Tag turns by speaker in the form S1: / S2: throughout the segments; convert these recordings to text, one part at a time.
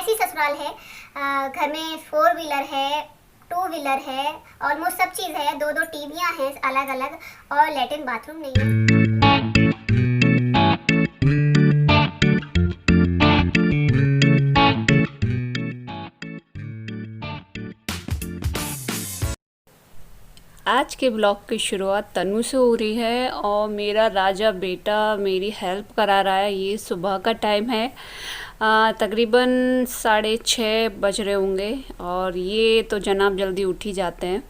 S1: ऐसी ससुराल है, घर में 4 व्हीलर है, 2 व्हीलर है, ऑलमोस्ट सब चीज़ है, 2-2 टीवियाँ हैं अलग अलग, और लेटरिन बाथरूम नहीं है।
S2: आज के ब्लॉग की शुरुआत तनु से हो रही है और मेरा राजा बेटा मेरी हेल्प करा रहा है। ये सुबह का टाइम है, तकरीबन 6:30 बज रहे होंगे और ये तो जनाब जल्दी उठ ही जाते हैं।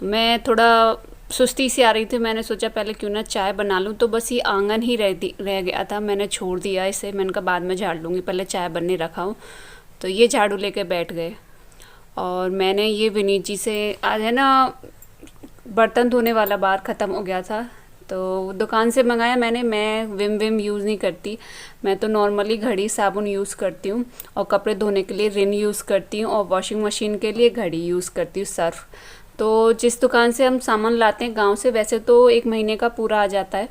S2: तो मैं थोड़ा सुस्ती सी आ रही थी, मैंने सोचा पहले क्यों ना चाय बना लूँ। तो बस ये आंगन ही रह गया था, मैंने छोड़ दिया इसे। मैंने कहा बाद में झाड़ लूँगी, पहले चाय बनने रखा हूँ। तो ये झाड़ू लेके बैठ गए और मैंने ये विनीत जी से आज है ना बर्तन धोने वाला बार ख़त्म हो गया था तो दुकान से मंगाया मैंने। मैं विम यूज़ नहीं करती, मैं तो नॉर्मली घड़ी साबुन यूज़ करती हूँ और कपड़े धोने के लिए रिन यूज़ करती हूँ और वॉशिंग मशीन के लिए घड़ी यूज़ करती हूँ, सर्फ। तो जिस दुकान से हम सामान लाते हैं गांव से, वैसे तो 1 महीने का पूरा आ जाता है,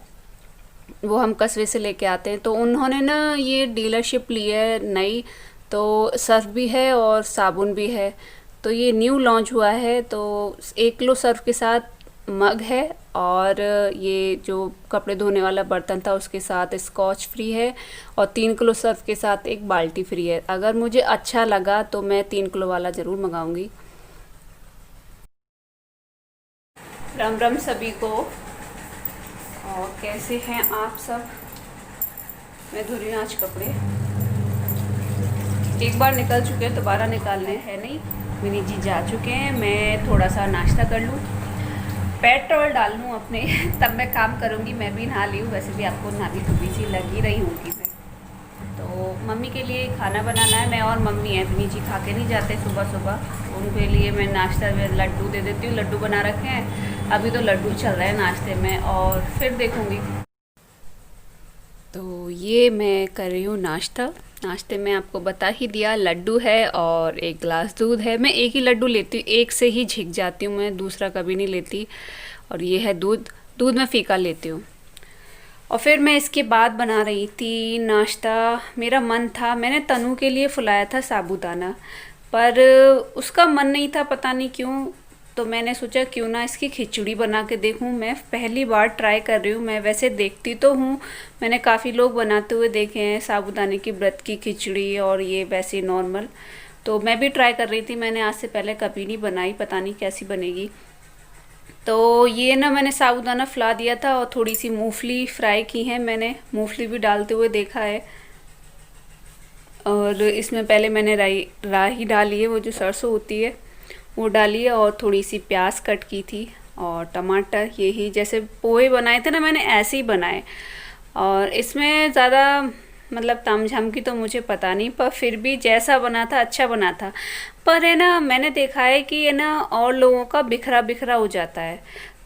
S2: वो हम कस्बे से लेके आते हैं। तो उन्होंने ना ये डीलरशिप ली है नई, तो सर्फ भी है और साबुन भी है। तो ये न्यू लॉन्च हुआ है। तो 1 किलो सर्फ के साथ मग है और ये जो कपड़े धोने वाला बर्तन था उसके साथ स्कॉच फ्री है और 3 किलो सर्फ के साथ एक बाल्टी फ्री है। अगर मुझे अच्छा लगा तो मैं 3 किलो वाला ज़रूर मंगाऊंगी। राम राम सभी को, और कैसे हैं आप सब। मैं धो रही हूँ आज कपड़े, एक बार निकल चुके हैं, दोबारा निकालने हैं नहीं। विनीत जी जा चुके हैं, मैं थोड़ा सा नाश्ता कर लूँ, पेट्रोल डाल लूँ अपने तब मैं काम करूँगी। मैं भी नहा ली हूँ, वैसे भी आपको नहाली धोबी सी लगी रही हूँ कि मैं। तो मम्मी के लिए खाना बनाना है, मैं और मम्मी है, विनीत जी खा के नहीं जाते सुबह सुबह। उनके लिए मैं नाश्ता में लड्डू दे देती हूँ, लड्डू बना रखे हैं, अभी तो लड्डू चल रहे हैं नाश्ते में और फिर देखूँगी। तो ये मैं कर रही हूँ नाश्ता। नाश्ते में आपको बता ही दिया, लड्डू है और 1 गिलास दूध है। मैं एक ही लड्डू लेती हूँ, एक से ही झिक जाती हूँ मैं, दूसरा कभी नहीं लेती। और ये है दूध, दूध मैं फीका लेती हूँ। और फिर मैं इसके बाद बना रही थी नाश्ता। मेरा मन था, मैंने तनु के लिए फुलाया था साबूदाना, पर उसका मन नहीं था, पता नहीं क्यों। तो मैंने सोचा क्यों ना इसकी खिचड़ी बना के देखूं। मैं पहली बार ट्राई कर रही हूँ। मैं वैसे देखती तो हूँ, मैंने काफ़ी लोग बनाते हुए देखे हैं साबूदाने की व्रत की खिचड़ी और ये वैसे नॉर्मल। तो मैं भी ट्राई कर रही थी, मैंने आज से पहले कभी नहीं बनाई, पता नहीं कैसी बनेगी। तो ये ना मैंने साबूदाना फुला दिया था और थोड़ी सी मूंगफली फ्राई की है मैंने, मूंगफली भी डालते हुए देखा है। और इसमें पहले मैंने राई डाली है, वो जो सरसों होती है वो डाली है, और थोड़ी सी प्याज कट की थी और टमाटर। यही जैसे पोहे बनाए थे ना मैंने, ऐसे ही बनाए। और इसमें ज़्यादा मतलब तामझाम की तो मुझे पता नहीं, पर फिर भी जैसा बना था अच्छा बना था। पर है ना, मैंने देखा है कि है ना और लोगों का बिखरा बिखरा हो जाता है,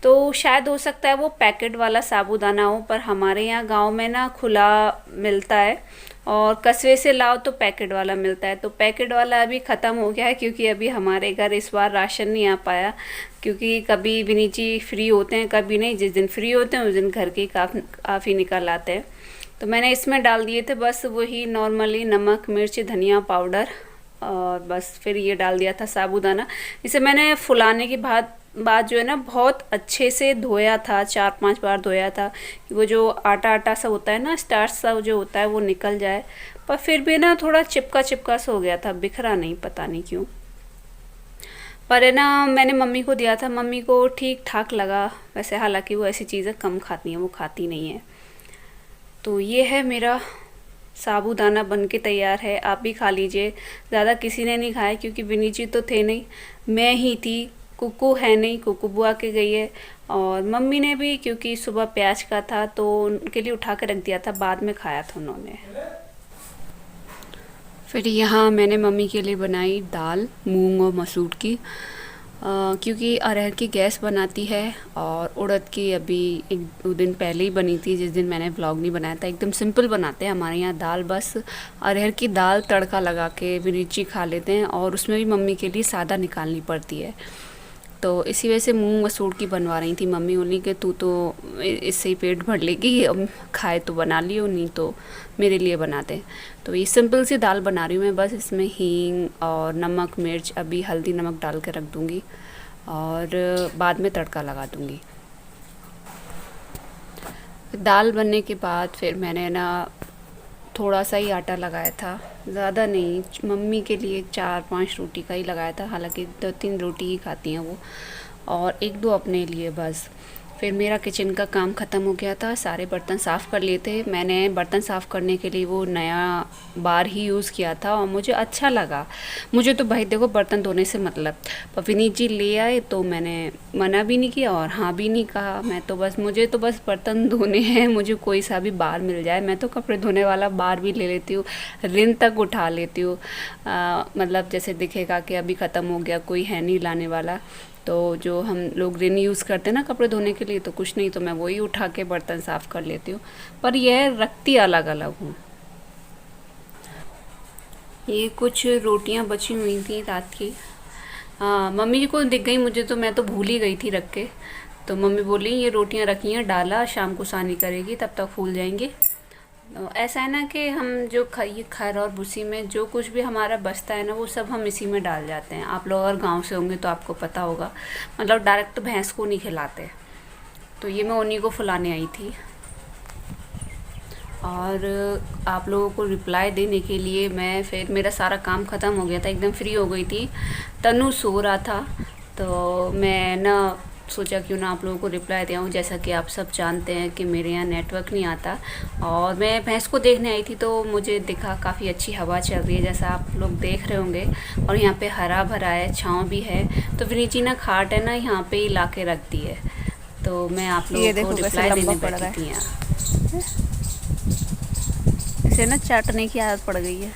S2: तो शायद हो सकता है वो पैकेट वाला साबूदाना हो। पर हमारे यहाँ गांव में ना खुला मिलता है और कस्बे से लाओ तो पैकेट वाला मिलता है। तो पैकेट वाला अभी ख़त्म हो गया है, क्योंकि अभी हमारे घर इस बार राशन नहीं आ पाया, क्योंकि कभी विनीत जी फ्री होते हैं कभी नहीं। जिस दिन फ्री होते हैं उस दिन घर के काफ़ी निकल आते हैं। तो मैंने इसमें डाल दिए थे बस वही नॉर्मली नमक मिर्च धनिया पाउडर, और बस फिर ये डाल दिया था साबूदाना। इसे मैंने फुलाने के बाद जो है ना बहुत अच्छे से धोया था, 4-5 बार धोया था कि वो जो आटा आटा सा होता है ना, स्टार्च सा जो होता है वो निकल जाए। पर फिर भी ना थोड़ा चिपका चिपका सा हो गया था, बिखरा नहीं, पता नहीं क्यों। पर है ना मैंने मम्मी को दिया था, मम्मी को ठीक ठाक लगा वैसे, हालांकि वो ऐसी चीज़ें कम खाती हैं, वो खाती नहीं है। तो ये है मेरा साबूदाना बन के तैयार है, आप भी खा लीजिए। ज़्यादा किसी ने नहीं खाया क्योंकि विनीत जी तो थे नहीं, मैं ही थी, कुकू है नहीं, कुकू बुआ के गई है। और मम्मी ने भी, क्योंकि सुबह प्याज का था तो उनके लिए उठा के रख दिया था, बाद में खाया था उन्होंने। फिर यहाँ मैंने मम्मी के लिए बनाई दाल मूंग और मसूर की, क्योंकि अरहर की गैस बनाती है और उड़द की अभी 1-2 दिन पहले ही बनी थी, जिस दिन मैंने व्लॉग नहीं बनाया था। एकदम सिंपल बनाते हैं हमारे यहाँ दाल, बस अरहर की दाल तड़का लगा के विनीत जी खा लेते हैं, और उसमें भी मम्मी के लिए सादा निकालनी पड़ती है। तो इसी वजह से मूंग मसूर की बनवा रही थी मम्मी। बोली कि तू तो इससे ही पेट भर लेगी, अब खाए तो बना लियो, नहीं तो मेरे लिए बना दे। तो ये सिंपल सी दाल बना रही हूँ मैं, बस इसमें हींग और नमक मिर्च, अभी हल्दी नमक डाल के रख दूँगी और बाद में तड़का लगा दूँगी। दाल बनने के बाद फिर मैंने ना थोड़ा सा ही आटा लगाया था, ज़्यादा नहीं, मम्मी के लिए 4-5 रोटी का ही लगाया था, हालांकि 2-3 रोटी ही खाती हैं वो, और 1-2 अपने लिए बस। फिर मेरा किचन का काम ख़त्म हो गया था, सारे बर्तन साफ़ कर लिए थे। मैंने बर्तन साफ़ करने के लिए वो नया बार ही यूज़ किया था और मुझे अच्छा लगा। मुझे तो भाई देखो बर्तन धोने से मतलब, पर विनीत जी ले आए तो मैंने मना भी नहीं किया और हाँ भी नहीं कहा। मुझे तो बस बर्तन धोने हैं, मुझे कोई सा भी बार मिल जाए। मैं तो कपड़े धोने वाला बार भी ले लेती हूँ, रिन तक उठा लेती हूँ। मतलब जैसे दिखेगा कि अभी ख़त्म हो गया, कोई है नहीं लाने वाला, तो जो हम लोग रिन यूज़ करते हैं ना कपड़े धोने के लिए, तो कुछ नहीं तो मैं वही उठा के बर्तन साफ़ कर लेती हूँ, पर यह रखती अलग अलग हूँ। ये कुछ रोटियां बची हुई थी रात की, मम्मी जी को दिख गई मुझे, तो मैं तो भूल ही गई थी रख के। तो मम्मी बोली ये रोटियां रखी हैं, डाला, शाम को सानी करेगी तब तक फूल जाएंगे। तो ऐसा है ना कि हम जो ये खर और भूसी में जो कुछ भी हमारा बचता है ना, वो सब हम इसी में डाल जाते हैं। आप लोग अगर गांव से होंगे तो आपको पता होगा, मतलब डायरेक्ट तो भैंस को नहीं खिलाते। तो ये मैं उन्हीं को फुलाने आई थी और आप लोगों को रिप्लाई देने के लिए मैं, फिर मेरा सारा काम ख़त्म हो गया था, एकदम फ्री हो गई थी। तनु सो रहा था तो मैं ना सोचा क्यों ना आप लोगों को रिप्लाई दे आऊँ। जैसा कि आप सब जानते हैं कि मेरे यहाँ नेटवर्क नहीं आता, और मैं भैंस को देखने आई थी तो मुझे दिखा काफ़ी अच्छी हवा चल रही है, जैसा आप लोग देख रहे होंगे, और यहाँ पे हरा भरा है, छाँव भी है। तो विनीची ना खाट है ना यहाँ पे ही ला के रख दी है, तो मैं आप लोगों को रिप्लाई देने बैठी थी यहाँ। इसे ना चाटने की आदत पड़ गई है,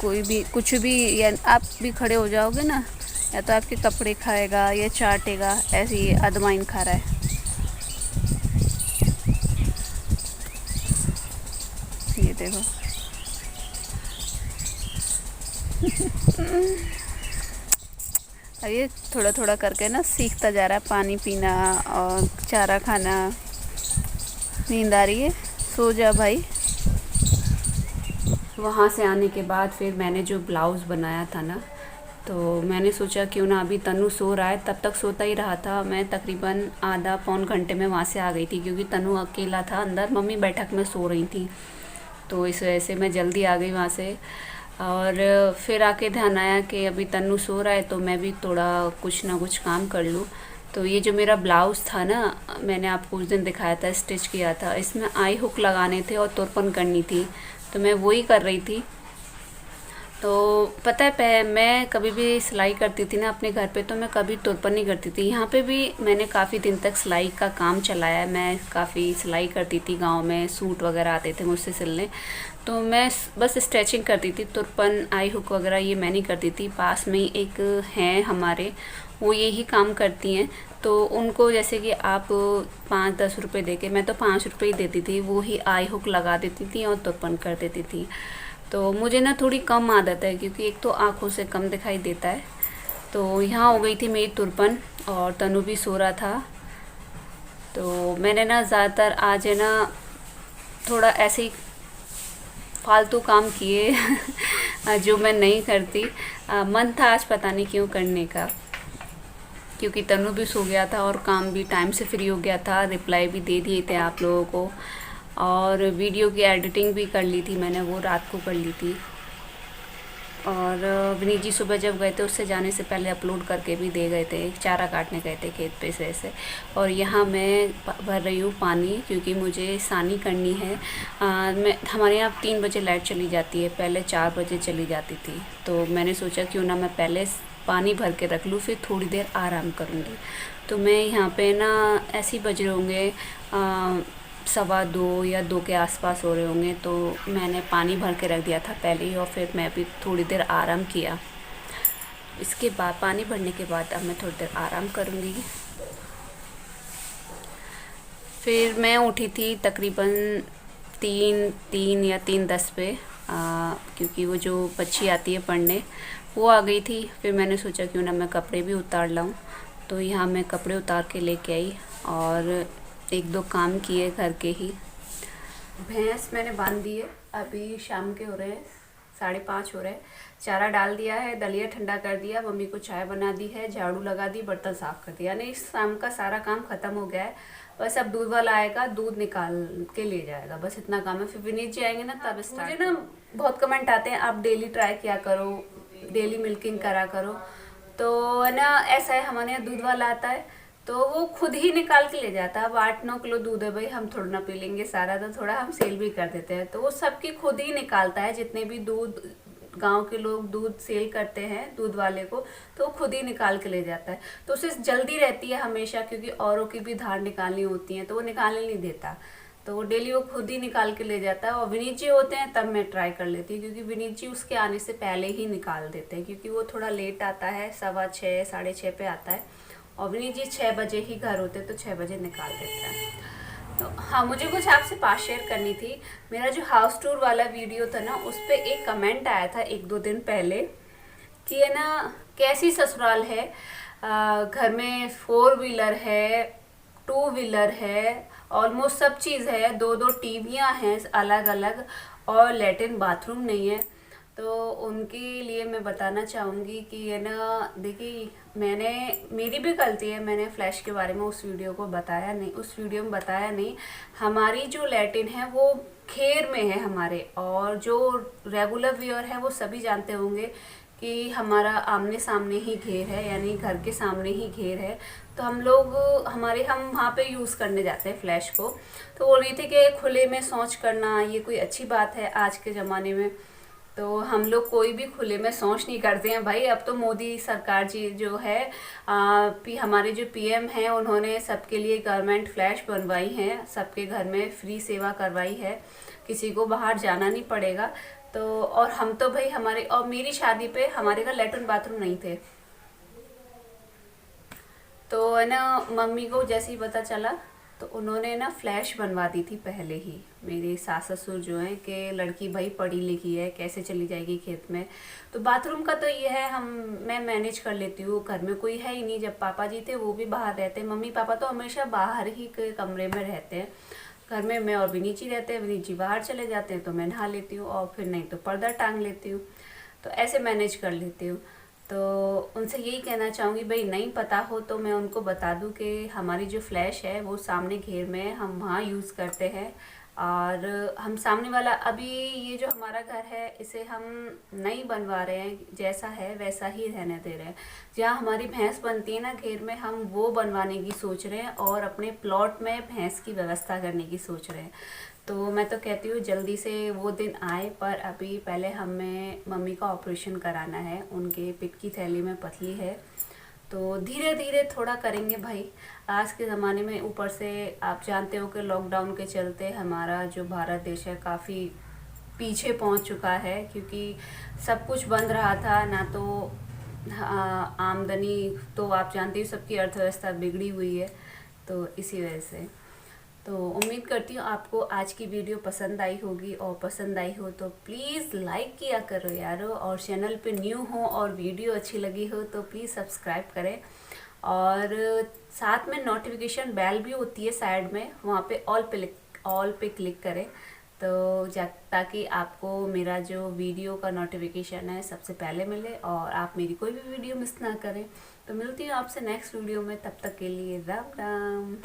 S2: कोई भी कुछ भी, या आप भी खड़े हो जाओगे ना, या तो आपके कपड़े खाएगा या चाटेगा, ऐसे ही अदवाइन खा रहा है। ये देखो अब ये थोड़ा थोड़ा करके ना सीखता जा रहा है पानी पीना और चारा खाना। नींद आ रही है, सो जा भाई। वहाँ से आने के बाद फिर मैंने जो ब्लाउज़ बनाया था ना, तो मैंने सोचा क्यों ना, अभी तनु सो रहा है, तब तक सोता ही रहा था। मैं तकरीबन आधा-पौन घंटे में वहाँ से आ गई थी, क्योंकि तनु अकेला था अंदर, मम्मी बैठक में सो रही थी, तो इस वजह से मैं जल्दी आ गई वहाँ से। और फिर आके ध्यान आया कि अभी तनु सो रहा है तो मैं भी थोड़ा कुछ ना कुछ काम कर लूँ। तो ये जो मेरा ब्लाउज़ था ना, मैंने आपको उस दिन दिखाया था, स्टिच किया था, इसमें आई हुक लगाने थे और तुरपन करनी थी, तो मैं वही कर रही थी। तो पता है मैं कभी भी सिलाई करती थी ना अपने घर पे, तो मैं कभी तुरपन नहीं करती थी। यहाँ पे भी मैंने काफ़ी दिन तक सिलाई का काम चलाया है, मैं काफ़ी सिलाई करती थी, गांव में सूट वगैरह आते थे मुझसे सिलने, तो मैं बस स्टिचिंग करती थी, तुरपन आई हुक वगैरह ये मैं नहीं करती थी। पास में ही एक हैं हमारे, वो यही काम करती हैं, तो उनको जैसे कि आप 5-10 रुपये दे के, मैं तो 5 रुपये ही देती थी, वो ही आई हुक लगा देती थी और तुरपन कर देती थी। तो मुझे ना थोड़ी कम आदत है, क्योंकि एक तो आँखों से कम दिखाई देता है। तो यहाँ हो गई थी मेरी तुरपन और तनु भी सो रहा था। तो मैंने ना ज़्यादातर आज है ना थोड़ा ऐसे ही फालतू काम किए जो मैं नहीं करती। मन था आज पता नहीं क्यों करने का, क्योंकि तनु भी सो गया था और काम भी टाइम से फ्री हो गया था, रिप्लाई भी दे दिए थे आप लोगों को, और वीडियो की एडिटिंग भी कर ली थी मैंने, वो रात को कर ली थी। और विनीत जी सुबह जब गए थे, उससे जाने से पहले अपलोड करके भी दे गए थे, चारा काटने गए थे खेत पे से। और यहाँ मैं भर रही हूँ पानी, क्योंकि मुझे सानी करनी है। हमारे यहाँ 3 बजे लाइट चली जाती है, पहले 4 बजे चली जाती थी, तो मैंने सोचा क्यों ना मैं पहले पानी भर के रख लूँ, फिर थोड़ी देर आराम करूँगी। तो मैं यहाँ पे ना ऐसे ही बज रहे होंगे 2:15 या 2 के आसपास हो रहे होंगे, तो मैंने पानी भर के रख दिया था पहले ही, और फिर मैं भी थोड़ी देर आराम किया। इसके बाद पानी भरने के बाद अब मैं थोड़ी देर आराम करूँगी। फिर मैं उठी थी तकरीबन 3 या 3:10 पे, क्योंकि वो जो बच्ची आती है पढ़ने वो आ गई थी। फिर मैंने सोचा क्यों ना मैं कपड़े भी उतार लाऊं, तो यहाँ मैं कपड़े उतार के लेके आई और एक दो काम किए घर के ही। भैंस मैंने बांध दी है, अभी शाम के हो रहे हैं 5:30 हो रहे हैं। चारा डाल दिया है, दलिया ठंडा कर दिया, मम्मी को चाय बना दी है, झाड़ू लगा दी, बर्तन साफ़ कर दिया। यानी शाम का सारा काम ख़त्म हो गया है। बस अब दूध वाला आएगा, दूध निकाल के ले जाएगा, बस इतना काम है। फिर विनीत जी आएंगे ना तब स्टार्ट। मुझे ना बहुत कमेंट आते हैं, आप डेली ट्राई किया करो, डेली मिल्किंग करा करो। तो है ना, ऐसा है, हमारे यहाँ दूध वाला आता है तो वो खुद ही निकाल के ले जाता है। अब 8-9 किलो दूध है भाई, हम थोड़ा ना पी लेंगे सारा, तो थोड़ा हम सेल भी कर देते हैं। तो वो सबकी खुद ही निकालता है, जितने भी दूध गांव के लोग दूध सेल करते हैं दूध वाले को, तो वो खुद ही निकाल के ले जाता है। तो उसे जल्दी रहती है हमेशा, क्योंकि औरों की भी धार निकालनी होती है तो वो निकालने नहीं देता। तो वो डेली वो खुद ही निकाल के ले जाता है। और विनीत जी होते हैं तब मैं ट्राई कर लेती हूँ, क्योंकि विनीत जी उसके आने से पहले ही निकाल देते हैं, क्योंकि वो थोड़ा लेट आता है, 6:15 6:30 पे आता है। और विनीत जी 6 बजे ही घर होते हैं तो 6 बजे निकाल देते हैं। तो हाँ, मुझे कुछ आपसे बात शेयर करनी थी। मेरा जो हाउस टूर वाला वीडियो था ना, उस पर एक कमेंट आया था 1-2 दिन पहले कि है ना, कैसी ससुराल है, घर में 4 व्हीलर है, 2 व्हीलर है, ऑलमोस्ट सब चीज़ है, 2-2 टीवियाँ हैं अलग अलग, और लैट्रिन बाथरूम नहीं है। तो उनके लिए मैं बताना चाहूँगी कि है ना, देखिए मेरी भी गलती है, मैंने फ्लैश के बारे में उस वीडियो में बताया नहीं। हमारी जो लैट्रिन है वो खेर में है हमारे, और जो रेगुलर व्यूअर है वो सभी जानते होंगे कि हमारा आमने सामने ही घेर है, यानी घर के सामने ही घेर है। तो हम वहाँ पे यूज़ करने जाते हैं फ्लैश को। तो बोल रही थी कि खुले में शौच करना ये कोई अच्छी बात है आज के ज़माने में। तो हम लोग कोई भी खुले में शौच नहीं करते हैं भाई। अब तो मोदी सरकार जी जो है, हमारे जो पीएम हैं, उन्होंने सबके लिए गवर्नमेंट फ्लैश बनवाई हैं, सबके घर में फ्री सेवा करवाई है, किसी को बाहर जाना नहीं पड़ेगा। तो और हम तो भाई और मेरी शादी पे हमारे घर लेटरिन बाथरूम नहीं थे। तो है ना, मम्मी को जैसे ही पता चला तो उन्होंने ना फ्लैश बनवा दी थी पहले ही। मेरे सास ससुर जो हैं कि लड़की भाई पढ़ी लिखी है, कैसे चली जाएगी खेत में। तो बाथरूम का तो ये है, मैं मैनेज कर लेती हूँ, घर में कोई है ही नहीं। जब पापा जी थे वो भी बाहर रहते, मम्मी पापा तो हमेशा बाहर ही के कमरे में रहते हैं। घर में मैं और विनीत जी रहते हैं, विनीत जी बाहर चले जाते हैं तो मैं नहा लेती हूँ, और फिर नहीं तो पर्दा टांग लेती हूँ। तो ऐसे मैनेज कर लेती हूँ। तो उनसे यही कहना चाहूँगी भाई, नहीं पता हो तो मैं उनको बता दूँ कि हमारी जो फ्लैश है वो सामने घेर में है, हम वहाँ यूज़ करते हैं। और हम सामने वाला, अभी ये जो हमारा घर है इसे हम नहीं बनवा रहे हैं, जैसा है वैसा ही रहने दे रहे हैं। जहाँ हमारी भैंस बनती है ना घेर में, हम वो बनवाने की सोच रहे हैं, और अपने प्लॉट में भैंस की व्यवस्था करने की सोच रहे हैं। तो मैं तो कहती हूँ जल्दी से वो दिन आए, पर अभी पहले हमें मम्मी का ऑपरेशन कराना है, उनके पेट की थैली में पथरी है। तो धीरे धीरे थोड़ा करेंगे भाई। आज के ज़माने में ऊपर से आप जानते हो कि लॉकडाउन के चलते हमारा जो भारत देश है काफ़ी पीछे पहुंच चुका है, क्योंकि सब कुछ बंद रहा था ना। तो आमदनी तो आप जानते हो, सबकी अर्थव्यवस्था बिगड़ी हुई है, तो इसी वजह से। तो उम्मीद करती हूँ आपको आज की वीडियो पसंद आई होगी, और पसंद आई हो तो प्लीज़ लाइक किया करो यारो, और चैनल पे न्यू हो और वीडियो अच्छी लगी हो तो प्लीज़ सब्सक्राइब करें। और साथ में नोटिफिकेशन बेल भी होती है साइड में, वहाँ पे ऑल पे क्लिक करें, तो ताकि आपको मेरा जो वीडियो का नोटिफिकेशन है सबसे पहले मिले, और आप मेरी कोई भी वीडियो मिस ना करें। तो मिलती हूँ आपसे नेक्स्ट वीडियो में, तब तक के लिए राम राम।